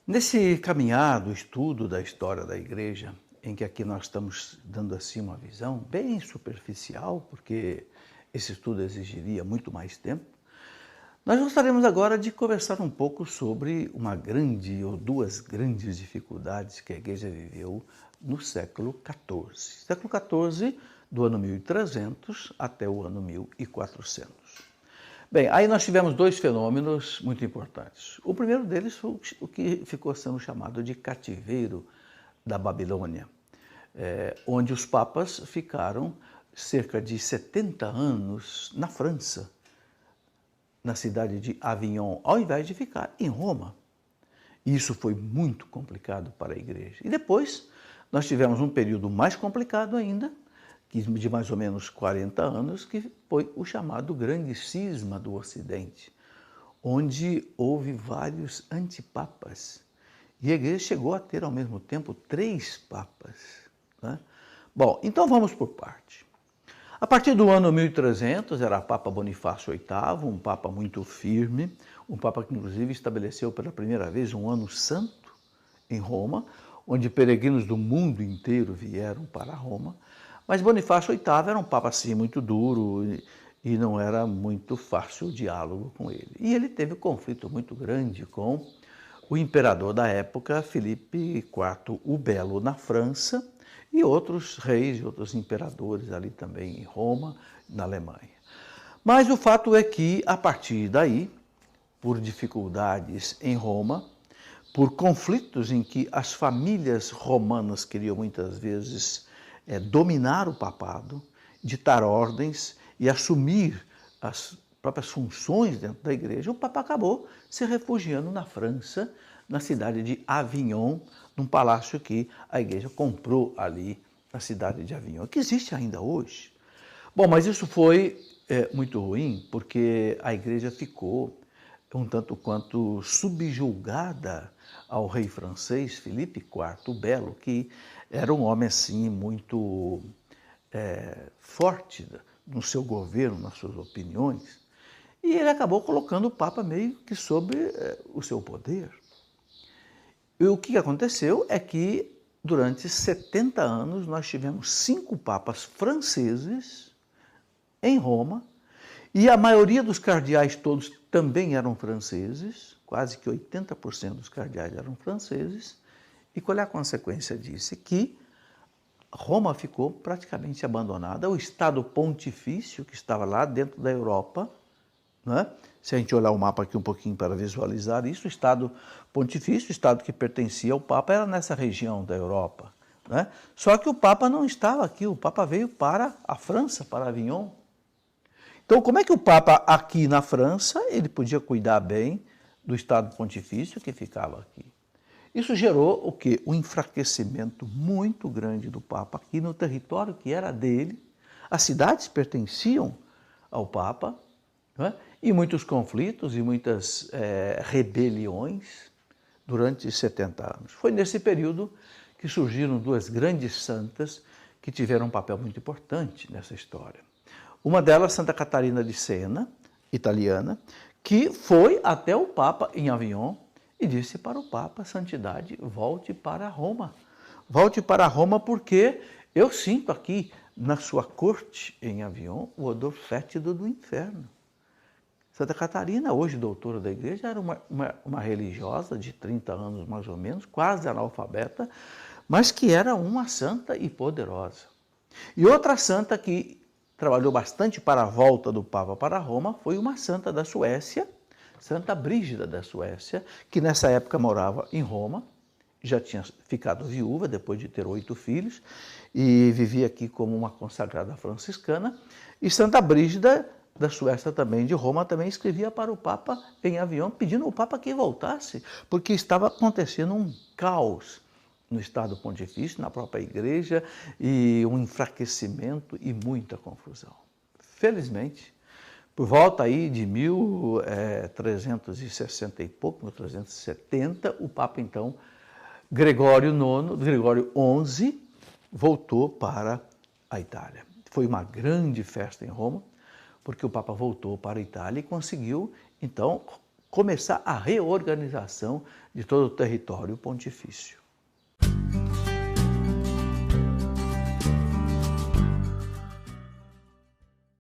Nesse caminhado, estudo da história da igreja, em que aqui nós estamos dando assim uma visão bem superficial, porque esse estudo exigiria muito mais tempo, nós gostaríamos agora de conversar um pouco sobre uma grande ou duas grandes dificuldades que a igreja viveu no século XIV. Século XIV, do ano 1300 até o ano 1400. Bem, aí nós tivemos dois fenômenos muito importantes. O primeiro deles foi o que ficou sendo chamado de cativeiro da Babilônia, onde os papas ficaram cerca de 70 anos na França, na cidade de Avignon, ao invés de ficar em Roma. Isso foi muito complicado para a igreja. E depois nós tivemos um período mais complicado ainda, de mais ou menos 40 anos, que foi o chamado Grande Cisma do Ocidente, onde houve vários antipapas. E a igreja chegou a ter, ao mesmo tempo, 3 papas. Né? Bom, então vamos por parte. A partir do ano 1300, era Papa Bonifácio VIII, um papa muito firme, um papa que inclusive estabeleceu pela primeira vez um ano santo em Roma, onde peregrinos do mundo inteiro vieram para Roma. Mas Bonifácio VIII era um papa assim muito duro e não era muito fácil o diálogo com ele. E ele teve um conflito muito grande com o imperador da época, Filipe IV o Belo, na França, e outros reis e outros imperadores ali também em Roma, na Alemanha. Mas o fato é que, a partir daí, por dificuldades em Roma, por conflitos em que as famílias romanas queriam muitas vezes dominar o papado, ditar ordens e assumir as próprias funções dentro da igreja, o Papa acabou se refugiando na França, na cidade de Avignon, num palácio que a igreja comprou ali na cidade de Avignon, que existe ainda hoje. Bom, mas isso foi muito ruim, porque a igreja ficou um tanto quanto subjugada ao rei francês Filipe IV o Belo, que era um homem assim muito forte no seu governo, nas suas opiniões, e ele acabou colocando o Papa meio que sob o seu poder. E o que aconteceu é que durante 70 anos nós tivemos 5 papas franceses em Roma, e a maioria dos cardeais todos também eram franceses, quase que 80% dos cardeais eram franceses. E qual é a consequência disso? Que Roma ficou praticamente abandonada, o Estado Pontifício, que estava lá dentro da Europa, né? Se a gente olhar o mapa aqui um pouquinho para visualizar isso, o Estado Pontifício, o Estado que pertencia ao Papa, era nessa região da Europa. Né? Só que o Papa não estava aqui, o Papa veio para a França, para Avignon. Então, como é que o Papa aqui na França, ele podia cuidar bem do Estado Pontifício que ficava aqui? Isso gerou o quê? Um enfraquecimento muito grande do Papa aqui no território que era dele. As cidades pertenciam ao Papa, né? E muitos conflitos e muitas rebeliões durante 70 anos. Foi nesse período que surgiram 2 grandes santas que tiveram um papel muito importante nessa história. Uma delas, Santa Catarina de Siena, italiana, que foi até o Papa em Avignon e disse para o Papa: santidade, volte para Roma. Volte para Roma porque eu sinto aqui na sua corte em Avignon o odor fétido do inferno. Santa Catarina, hoje doutora da igreja, era uma religiosa de 30 anos mais ou menos, quase analfabeta, mas que era uma santa e poderosa. E outra santa que trabalhou bastante para a volta do Papa para Roma foi uma santa da Suécia, Santa Brígida da Suécia, que nessa época morava em Roma, já tinha ficado viúva depois de ter 8 filhos e vivia aqui como uma consagrada franciscana. E Santa Brígida da Suécia também, de Roma, também escrevia para o Papa em Avignon, pedindo ao Papa que voltasse, porque estava acontecendo um caos no Estado Pontifício, na própria igreja, e um enfraquecimento e muita confusão. Felizmente, por volta aí de 1360 e pouco, 1370, o Papa, então, Gregório XI, voltou para a Itália. Foi uma grande festa em Roma, porque o Papa voltou para a Itália e conseguiu, então, começar a reorganização de todo o território pontifício.